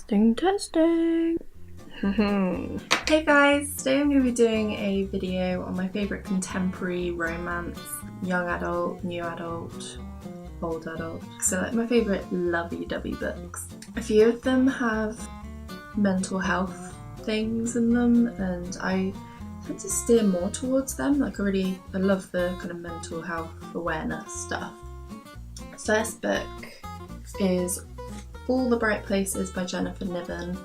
Testing. Hey guys, today I'm going to be doing a video on my favourite contemporary romance, young adult, new adult, old adult. So like my favourite lovey-dovey books. A few of them have mental health things in them and I tend to steer more towards them. Like I love the kind of mental health awareness stuff. First book is All the Bright Places by Jennifer Niven,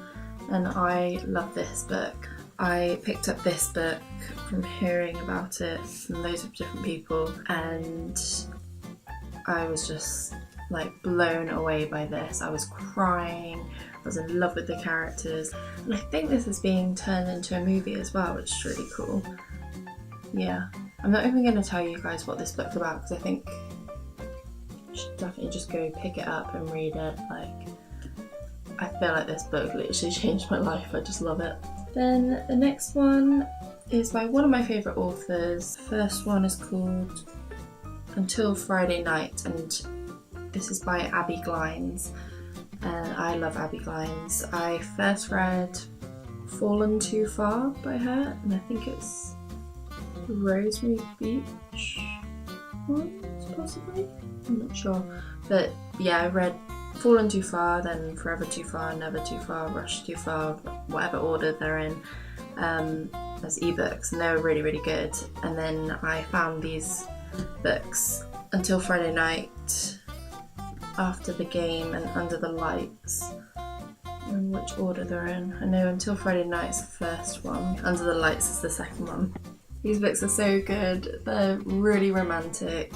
and I love this book. I picked up this book from hearing about it from loads of different people and I was just like blown away by this. I was crying, I was in love with the characters, and I think this is being turned into a movie as well, which is really cool. Yeah, I'm not even going to tell you guys what this book's about because I think you should definitely just go pick it up and read it. Like, I feel like this book literally changed my life. I just love it. Then the next one is by one of my favourite authors. The first one is called Until Friday Night, and this is by Abbi Glines. And I love Abbi Glines. I first read Fallen Too Far by her, and I think it's Rosemary Beach ones, possibly? I'm not sure. But yeah, I read Fallen Too Far, then Forever Too Far, Never Too Far, Rush Too Far, whatever order they're in, as ebooks, and they were really, really good. And then I found these books, Until Friday Night, After the Game, and Under the Lights. And which order they're in. I know Until Friday Night is the first one, Under the Lights is the second one. These books are so good, they're really romantic.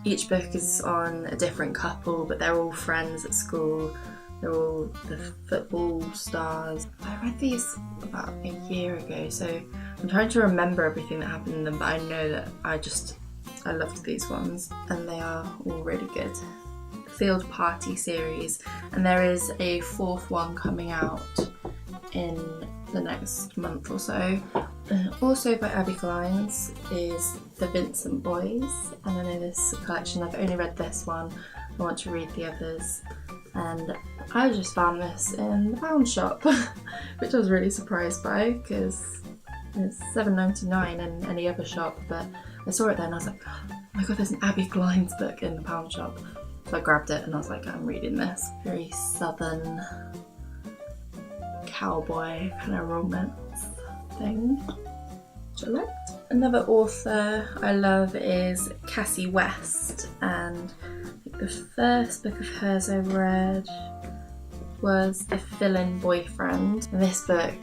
Each book is on a different couple, but they're all friends at school. They're all the football stars. I read these about a year ago, so I'm trying to remember everything that happened in them, but I know that I loved these ones, and they are all really good. Field Party series, and there is a fourth one coming out in the next month or so. Also by Abbi Glines is The Vincent Boys, and I know this is a collection. I've only read this one, I want to read the others, and I just found this in the pound shop which I was really surprised by because it's $7.99 in any other shop, but I saw it there and I was like, oh my god, there's an Abbi Glines book in the pound shop. So I grabbed it and I was like, I'm reading this. Very southern cowboy kind of romance thing, which I liked. Another author I love is Kasie West, and I think the first book of hers I read was The Fill-In Boyfriend. And this book,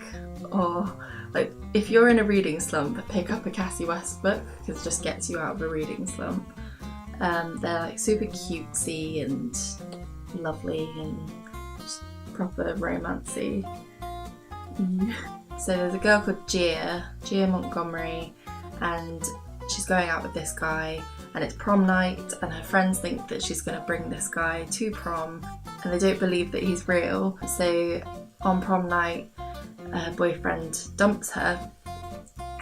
like if you're in a reading slump, pick up a Kasie West book because it just gets you out of a reading slump. They're like super cutesy and lovely and just proper romancy. So there's a girl called Gia Montgomery, and she's going out with this guy, and it's prom night, and her friends think that she's going to bring this guy to prom, and they don't believe that he's real. So on prom night, her boyfriend dumps her,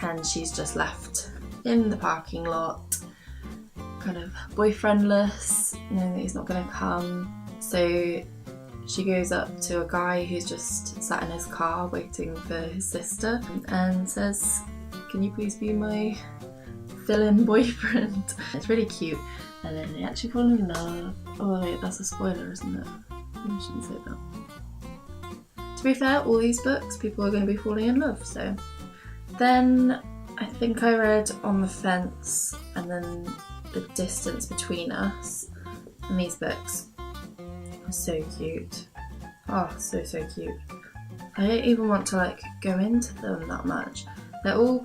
and she's just left in the parking lot, kind of boyfriendless, knowing that he's not going to come. So she goes up to a guy who's just sat in his car waiting for his sister and says, can you please be my fill-in boyfriend? It's really cute, and then they actually fall in love. Oh wait, that's a spoiler, isn't it? I shouldn't say that. To be fair, all these books people are going to be falling in love, so. Then I think I read On the Fence and then The Distance Between Us, and these books are so cute. Oh, so cute. I don't even want to like go into them that much. They're all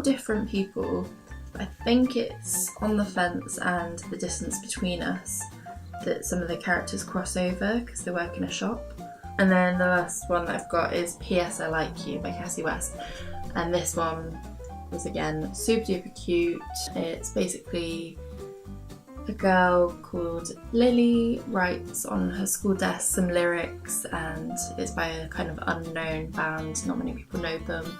different people, but I think it's On the Fence and The Distance Between Us that some of the characters cross over because they work in a shop. And then the last one that I've got is P.S I Like You by Kasie West, and this one was again super duper cute. It's basically a girl called Lily writes on her school desk some lyrics, and it's by a kind of unknown band, not many people know them,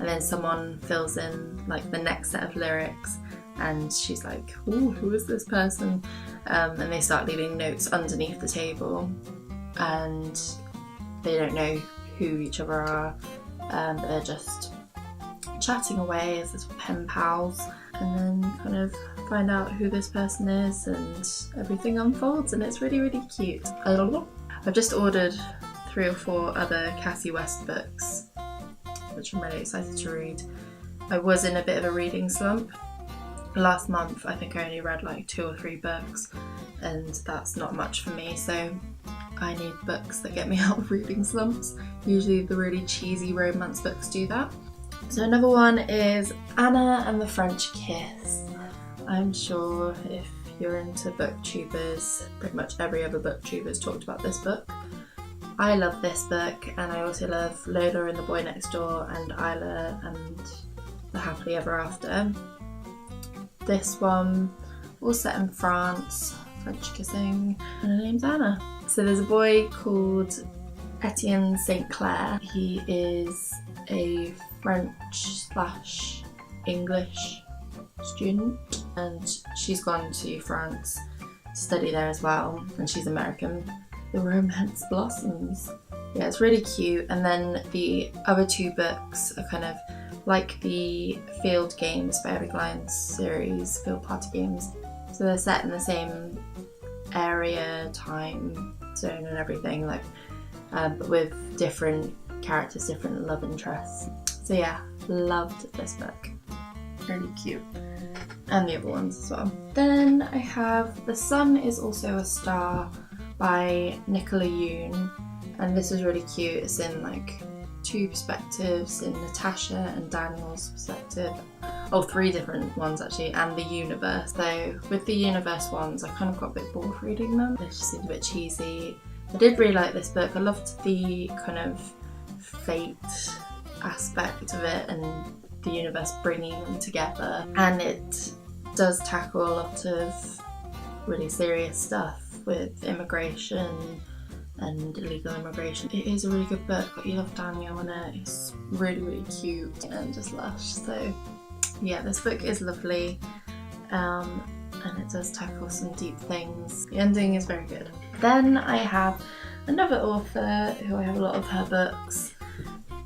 and then someone fills in like the next set of lyrics and she's like, ooh, who is this person? And they start leaving notes underneath the table. and they don't know who each other are, but they're just chatting away as little pen pals, and then kind of find out who this person is, and everything unfolds, and it's really, really cute. I've just ordered 3 or 4 other Kasie West books, which I'm really excited to read. I was in a bit of a reading slump. Last month I think I only read like 2 or 3 books, and that's not much for me, so I need books that get me out of reading slumps. Usually the really cheesy romance books do that. So another one is Anna and the French Kiss. I'm sure if you're into booktubers, pretty much every other booktuber's talked about this book. I love this book, and I also love Lola and the Boy Next Door and Isla and the Happily Ever After. This one, all set in France, French kissing, and her name's Anna. So there's a boy called Etienne St. Clair. He is a French/English student, and she's gone to France to study there as well, and she's American. The romance blossoms. Yeah, it's really cute. And then the other 2 books are kind of like the Field Games by Abbi Glines series, Field Party Games. So they're set in the same area, time zone and everything, like, but with different characters, different love interests. So yeah, loved this book. Really cute. And the other ones as well. Then I have The Sun Is Also a Star by Nicola Yoon, and this is really cute. It's in like 2 perspectives, in Natasha and Daniel's perspective. Oh, 3 different ones actually, and the universe. So with the universe ones, I kind of got a bit bored reading them. They just seemed a bit cheesy. I did really like this book. I loved the kind of fate aspect of it and the universe bringing them together, and it does tackle a lot of really serious stuff with immigration and illegal immigration. It is a really good book. You love Daniel in it. It's really, really cute and just lush. So yeah, this book is lovely, and it does tackle some deep things. The ending is very good. Then I have another author who I have a lot of her books,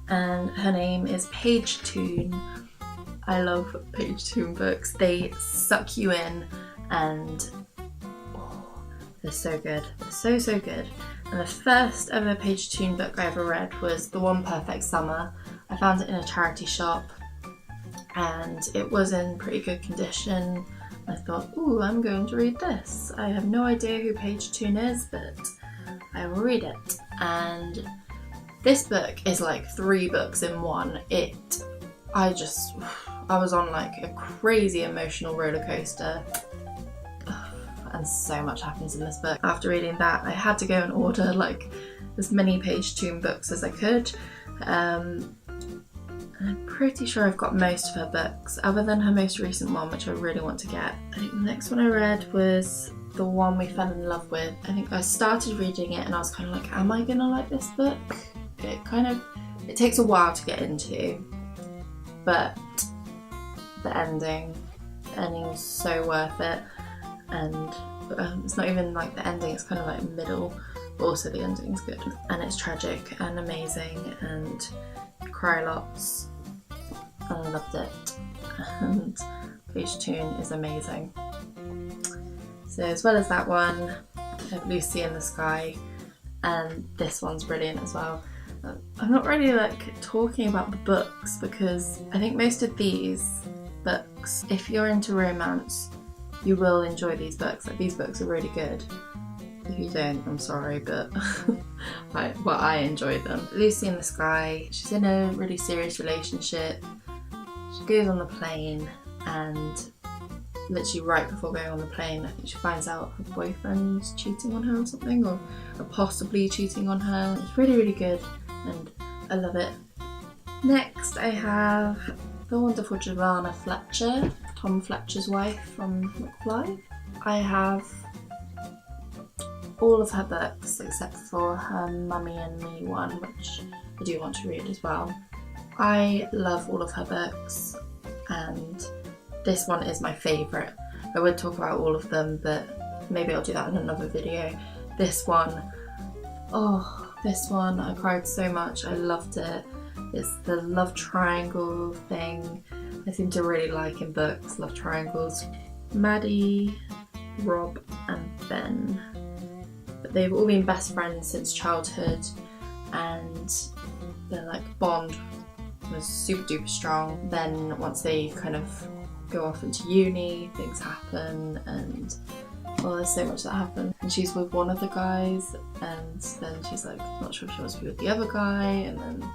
and her name is Paige Toon. I love Paige Toon books. They suck you in, and they're so good. They're so good. And the first ever Paige Toon book I ever read was The One Perfect Summer. I found it in a charity shop, and it was in pretty good condition. I thought, ooh, I'm going to read this. I have no idea who Paige Toon is, but I will read it. And this book is like 3 books in one. I was on like a crazy emotional roller coaster. And so much happens in this book. After reading that, I had to go and order like as many Paige Toon books as I could. I'm pretty sure I've got most of her books, other than her most recent one, which I really want to get. I think the next one I read was the one we fell in love with. I think I started reading it and I was kind of like, am I gonna like this book? It takes a while to get into, but the ending was so worth it. And it's not even like the ending, it's kind of like middle, but also the ending's good. And it's tragic and amazing, and you cry lots, and I loved it. And Paige Toon is amazing. So as well as that one, I have Lucy in the Sky, and this one's brilliant as well. I'm not really like talking about the books, because I think most of these books, if you're into romance, you will enjoy these books. Like, these books are really good. If you don't, I'm sorry, but I enjoyed them. Lucy in the Sky, she's in a really serious relationship. She goes on the plane, and literally right before going on the plane, I think she finds out her boyfriend's cheating on her or something, or possibly cheating on her. It's really, really good, and I love it. Next, I have the wonderful Giovanna Fletcher, Tom Fletcher's wife from Mcguire. I have all of her books except for her Mummy and Me one, which I do want to read as well. I love all of her books, and this one is my favourite. I would talk about all of them, but maybe I'll do that in another video. This one Oh, this one, I cried so much. I loved it. It's the love triangle thing I seem to really like in books, love triangles. Maddie, Rob and Ben. But they've all been best friends since childhood, and their like bond was super duper strong. Then once they kind of go off into uni, things happen, and well, there's so much that happened. And she's with one of the guys, and then she's like not sure if she wants to be with the other guy, and then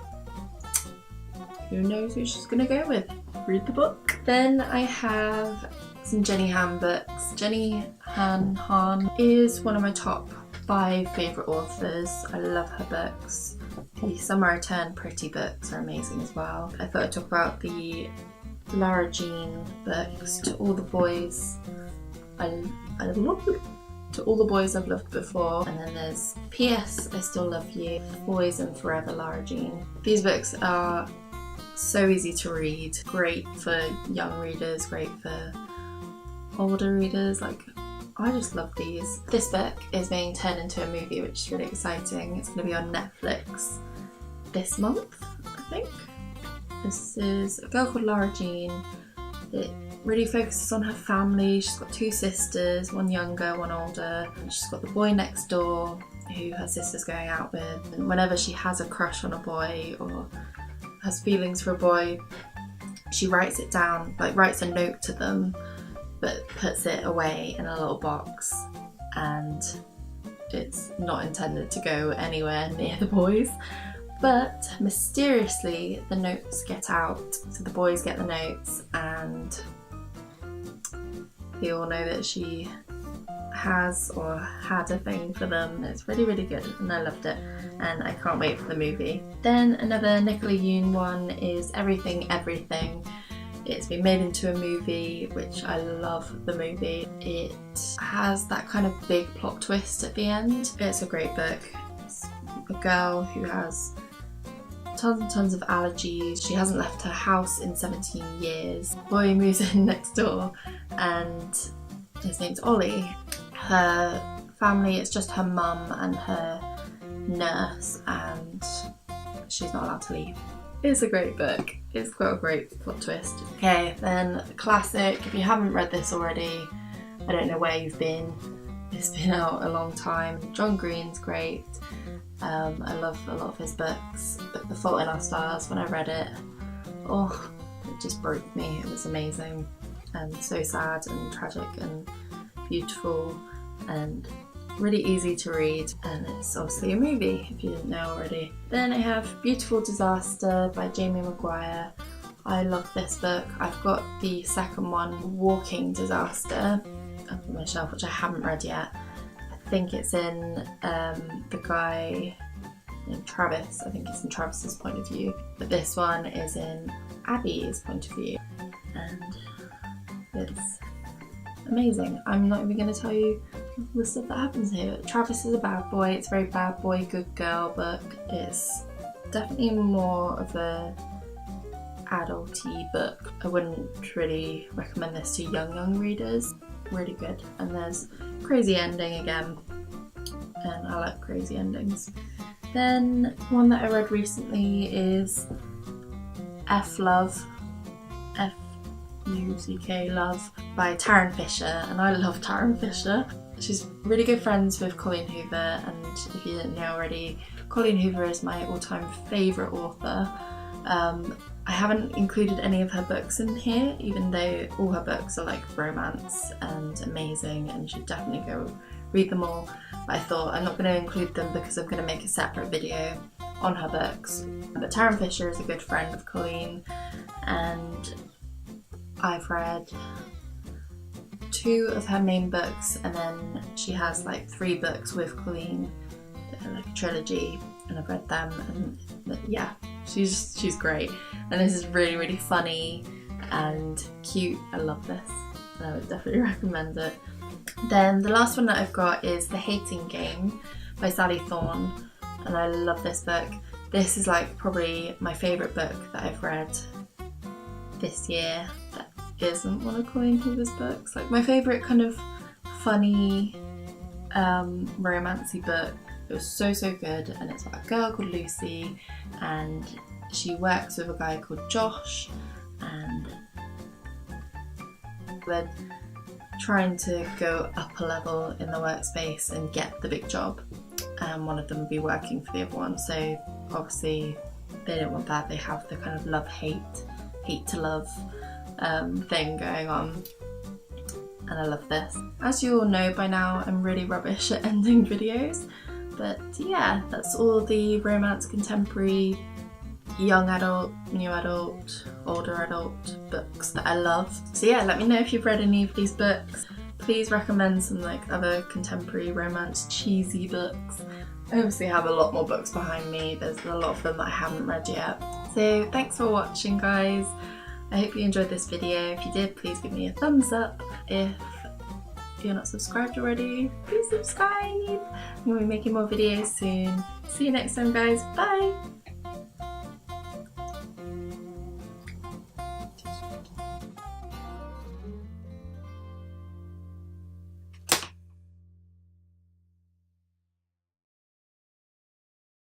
who knows who she's gonna go with. Read the book. Then I have some Jenny Han books. Jenny Han is one of my top 5 favourite authors. I love her books. The Summer I Turn Pretty books are amazing as well. I thought I'd talk about the Lara Jean books, To All the Boys I love it. To All the Boys I've Loved Before, and then there's P.S. I Still Love You, Boys and Forever Lara Jean. These books are so easy to read, great for young readers, great for older readers. Like, I just love these. This book is being turned into a movie, which is really exciting. It's going to be on Netflix this month, I think. This is a girl called Lara Jean. It really focuses on her family. She's got 2 sisters, one younger, one older. And she's got the boy next door who her sister's going out with. And whenever she has a crush on a boy or has feelings for a boy, she writes it down, like writes a note to them, but puts it away in a little box, and it's not intended to go anywhere near the boys. But mysteriously the notes get out, so the boys get the notes, and they all know that she has or had a thing for them. It's really, really good, and I loved it, and I can't wait for the movie. Then another Nicola Yoon one is Everything Everything. It's been made into a movie, which I love the movie. It has that kind of big plot twist at the end. It's a great book. It's a girl who has tons and tons of allergies. She hasn't left her house in 17 years. Boy moves in next door, and his name's Ollie. Her family, it's just her mum and her nurse, and she's not allowed to leave. It's a great book. It's got a great plot twist. Okay, then the classic. If you haven't read this already, I don't know where you've been. It's been out a long time. John Green's great. I love a lot of his books. But The Fault in Our Stars, when I read it, oh, it just broke me. It was amazing, and so sad and tragic and beautiful and really easy to read, and it's obviously a movie if you didn't know already. Then I have Beautiful Disaster by Jamie Mcguire. I love this book. I've got the second one, Walking Disaster, up on my shelf, which I haven't read yet. I think it's in the guy named Travis. I think it's in Travis's point of view, but this one is in Abbi's point of view, and it's amazing. I'm not even going to tell you the stuff that happens here. Travis is a bad boy. It's a very bad boy, good girl book. It's definitely more of a adulty book. I wouldn't really recommend this to young readers. Really good. And there's crazy ending again, and I like crazy endings. Then one that I read recently is F-Love, F-U-C-K Love by Tarryn Fisher, and I love Tarryn Fisher. She's really good friends with Colleen Hoover, and if you didn't know already, Colleen Hoover is my all-time favourite author. I haven't included any of her books in here, even though all her books are like romance and amazing, and you should definitely go read them all. But I thought I'm not going to include them because I'm going to make a separate video on her books. But Tarryn Fisher is a good friend of Colleen, and I've read 2 of her main books, and then she has like 3 books with Colleen, like a trilogy, and I've read them, and yeah, she's great. And this is really, really funny and cute. I love this, and I would definitely recommend it. Then the last one that I've got is The Hating Game by Sally Thorne, and I love this book. This is like probably my favourite book that I've read this year that isn't one of Colleen Hoover's books. Like my favourite kind of funny romancy book It was so good, and it's about a girl called Lucy, and she works with a guy called Josh, and they're trying to go up a level in the workspace and get the big job. And one of them will be working for the other one, so obviously they don't want that. They have the kind of love-hate, hate-to-love thing going on. And I love this. As you all know by now, I'm really rubbish at ending videos, but yeah, that's all the romance, contemporary, young adult, new adult, older adult books that I love. So yeah, let me know if you've read any of these books. Please recommend some like other contemporary romance cheesy books. I obviously have a lot more books behind me. There's a lot of them that I haven't read yet. So thanks for watching, guys. I hope you enjoyed this video. If you did, please give me a thumbs up. If you're not subscribed already, please subscribe. I'm going to be making more videos soon. See you next time, guys. Bye!